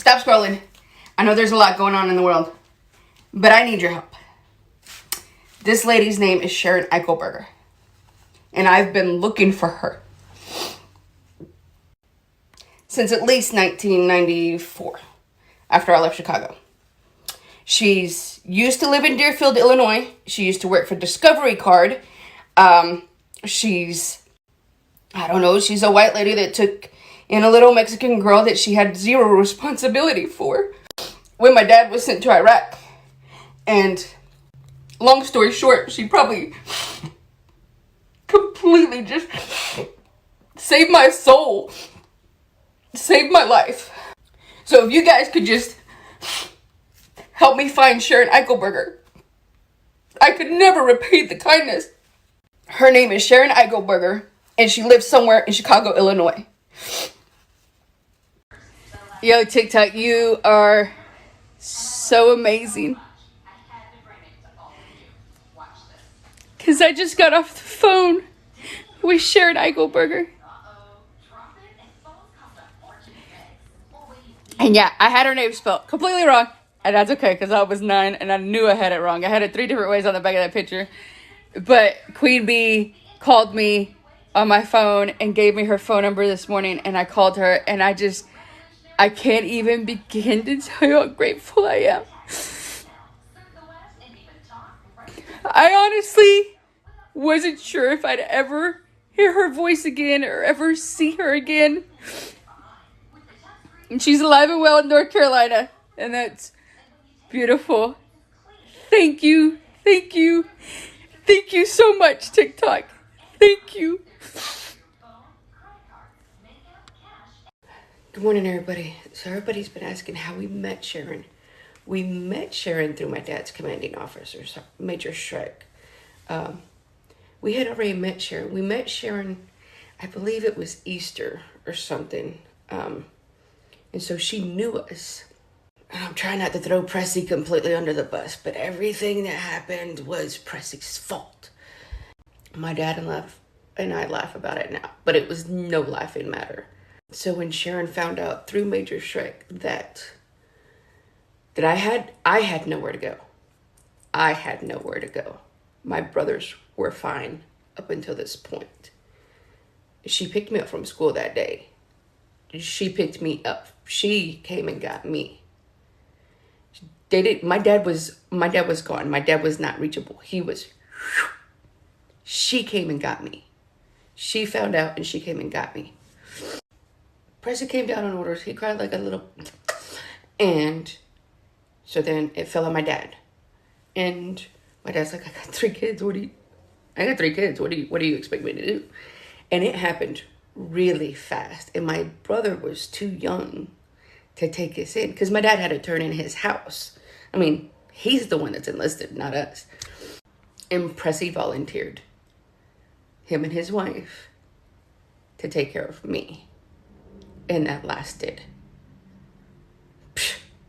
stop scrolling. I know there's a lot going on in the world, but I need your help. This lady's name is Sharon Eichelberger, and I've been looking for her since at least 1994, after I left Chicago. She's used to live in Deerfield, Illinois. She used to work for Discovery Card. She's a white lady that took in a little Mexican girl that she had zero responsibility for when my dad was sent to Iraq. And long story short, she probably completely just saved my soul, saved my life. So if you guys could just help me find Sharon Eichelberger, I could never repay the kindness. Her name is Sharon Eichelberger, and she lives somewhere in Chicago, Illinois. Yo, TikTok, you are so amazing. Because I just got off the phone with Sharon Eichelberger. And yeah, I had her name spelled completely wrong. And that's okay, because I was 9 and I knew I had it wrong. I had it 3 different ways on the back of that picture. But Queen Bee called me on my phone and gave me her phone number this morning. And I called her, and I can't even begin to tell you how grateful I am. I honestly wasn't sure if I'd ever hear her voice again or ever see her again. And she's alive and well in North Carolina. And that's beautiful. Thank you. Thank you. Thank you so much, TikTok. Thank you. Good morning, everybody. So everybody's been asking how we met Sharon. We met Sharon through my dad's commanding officer, Major Shrek. We had already met Sharon. We met Sharon, I believe it was Easter or something. And so she knew us. And I'm trying not to throw Pressy completely under the bus, but everything that happened was Pressy's fault. My dad and I laugh about it now, but it was no laughing matter. So when Sharon found out through Major Shrek that I had nowhere to go. I had nowhere to go. My brothers were fine up until this point. She picked me up from school that day. She picked me up. She came and got me. My dad was gone. My dad was not reachable. She came and got me. She found out and she came and got me. Pressy came down on orders. He cried like a little, and so then it fell on my dad. And my dad's like, I got 3 kids. What do you expect me to do? And it happened really fast. And my brother was too young to take us in, because my dad had to turn in his house. I mean, he's the one that's enlisted, not us. And Pressy volunteered, him and his wife, to take care of me. And that lasted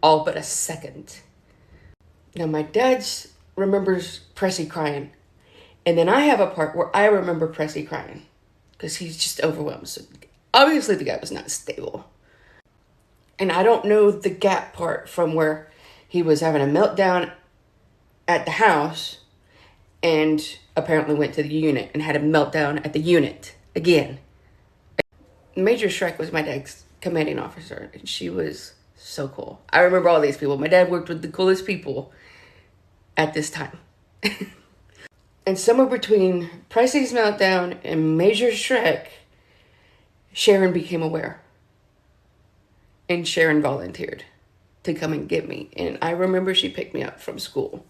all but a second. Now my dad remembers Pressy crying. And then I have a part where I remember Pressy crying, because he's just overwhelmed. So obviously the guy was not stable. And I don't know the gap part from where he was having a meltdown at the house and apparently went to the unit and had a meltdown at the unit again. Major Shrek was my dad's commanding officer, and she was so cool. I remember all these people. My dad worked with the coolest people at this time. And somewhere between Pressy's meltdown and Major Shrek, Sharon became aware. And Sharon volunteered to come and get me. And I remember she picked me up from school.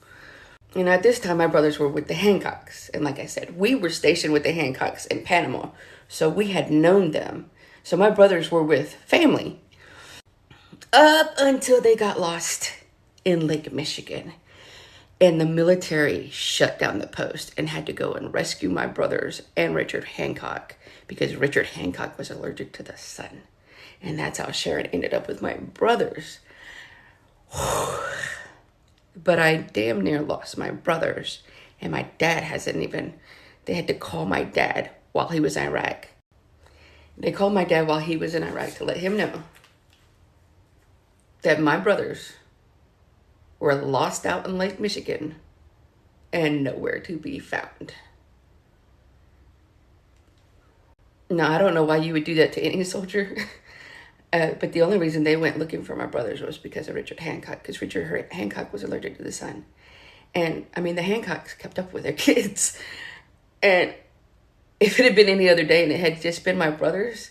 And at this time, my brothers were with the Hancocks. And like I said, we were stationed with the Hancocks in Panama. So we had known them. So my brothers were with family up until they got lost in Lake Michigan. And the military shut down the post and had to go and rescue my brothers and Richard Hancock, because Richard Hancock was allergic to the sun. And that's how Sharon ended up with my brothers. But I damn near lost my brothers. And my dad they had to call my dad while he was in Iraq. They called my dad while he was in Iraq to let him know that my brothers were lost out in Lake Michigan and nowhere to be found. Now, I don't know why you would do that to any soldier, but the only reason they went looking for my brothers was because of Richard Hancock, because Richard Hancock was allergic to the sun. And, I mean, the Hancocks kept up with their kids. And if it had been any other day and it had just been my brothers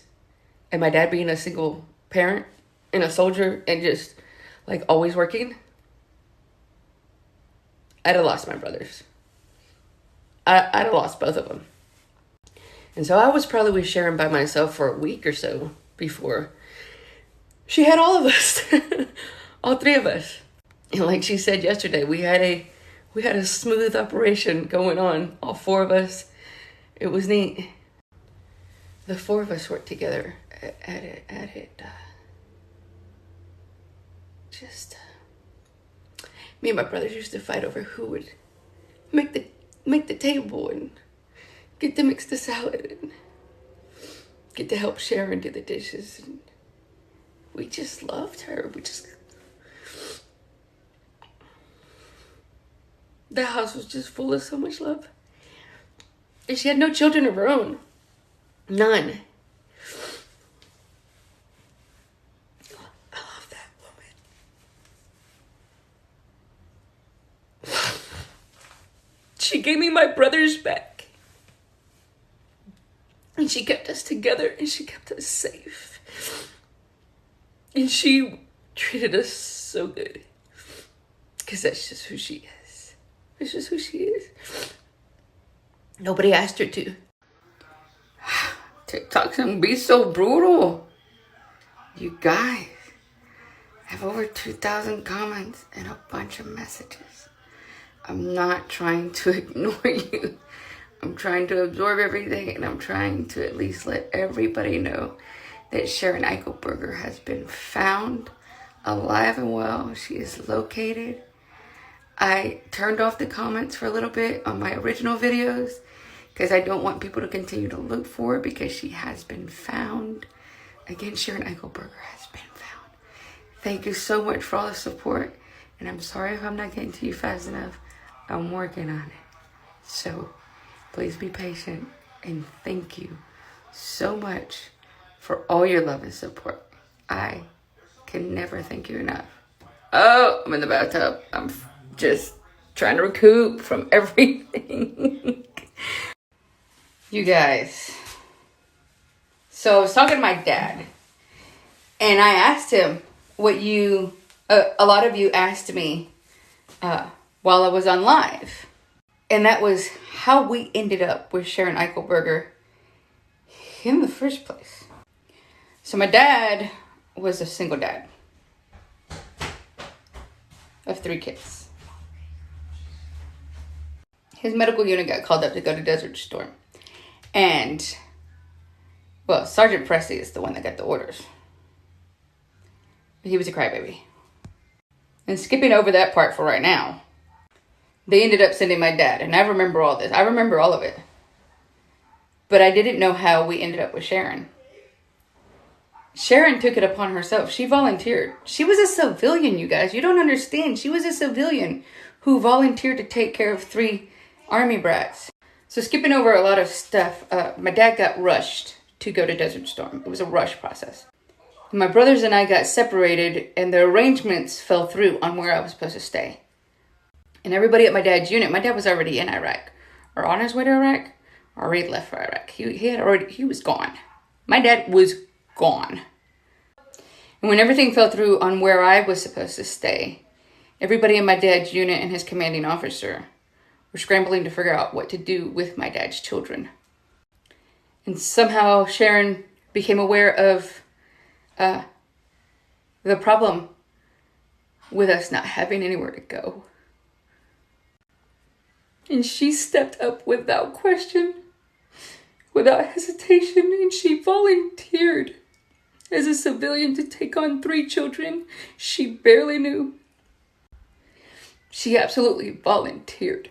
and my dad being a single parent and a soldier and just, like, always working, I'd have lost my brothers. I'd have lost both of them. And so I was probably with Sharon by myself for a week or so before she had all of us, all three of us. And like she said yesterday, we had a smooth operation going on, all four of us. It was neat. The four of us worked together at it. Me and my brothers used to fight over who would make the table and get to mix the salad and get to help Sharon do the dishes. And we just loved her. The house was just full of so much love. And she had no children of her own. None. I love that woman. She gave me my brothers back. And she kept us together and she kept us safe. And she treated us so good. Because that's just who she is. It's just who she is. Nobody asked her to. TikTok can be so brutal. You guys have over 2,000 comments and a bunch of messages. I'm not trying to ignore you. I'm trying to absorb everything, and I'm trying to at least let everybody know that Sharon Eichelberger has been found alive and well. She is located. I turned off the comments for a little bit on my original videos because I don't want people to continue to look for her, because she has been found. Again, Sharon Eichelberger has been found. Thank you so much for all the support, and I'm sorry if I'm not getting to you fast enough. I'm working on it. So please be patient, and thank you so much for all your love and support. I can never thank you enough. Oh, I'm in the bathtub. I'm just trying to recoup from everything. You guys. So I was talking to my dad, and I asked him what a lot of you asked me while I was on live. And that was how we ended up with Sharon Eichelberger in the first place. So my dad was a single dad of 3 kids. His medical unit got called up to go to Desert Storm. And, well, Sergeant Presley is the one that got the orders. He was a crybaby. And skipping over that part for right now, they ended up sending my dad, and I remember all this. I remember all of it. But I didn't know how we ended up with Sharon. Sharon took it upon herself. She volunteered. She was a civilian, you guys. You don't understand. She was a civilian who volunteered to take care of 3 Army brats. So skipping over a lot of stuff, my dad got rushed to go to Desert Storm. It was a rush process. My brothers and I got separated, and the arrangements fell through on where I was supposed to stay. And everybody at my dad's unit, my dad was already in Iraq, or on his way to Iraq, or already left for Iraq. He was gone. My dad was gone. And when everything fell through on where I was supposed to stay, everybody in my dad's unit and his commanding officer were scrambling to figure out what to do with my dad's children. And somehow Sharon became aware of the problem with us not having anywhere to go. And she stepped up without question, without hesitation, and she volunteered as a civilian to take on 3 children she barely knew. She absolutely volunteered.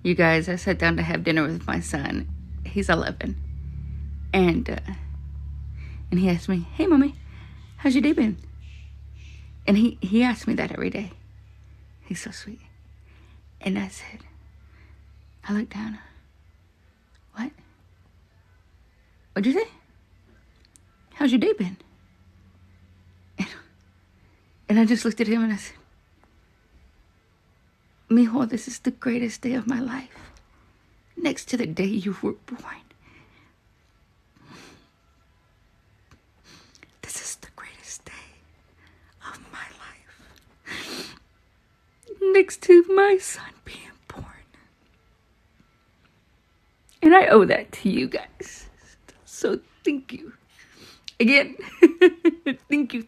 You guys, I sat down to have dinner with my son. He's 11. And he asked me, "Hey, Mommy, how's your day been?" And he asked me that every day. He's so sweet. And I said, I looked down. What? What'd you say? How's your day been? And I just looked at him and I said, Mijo, this is the greatest day of my life. Next to the day you were born. This is the greatest day of my life. Next to my son being born. And I owe that to you guys. So thank you. Again. Thank you.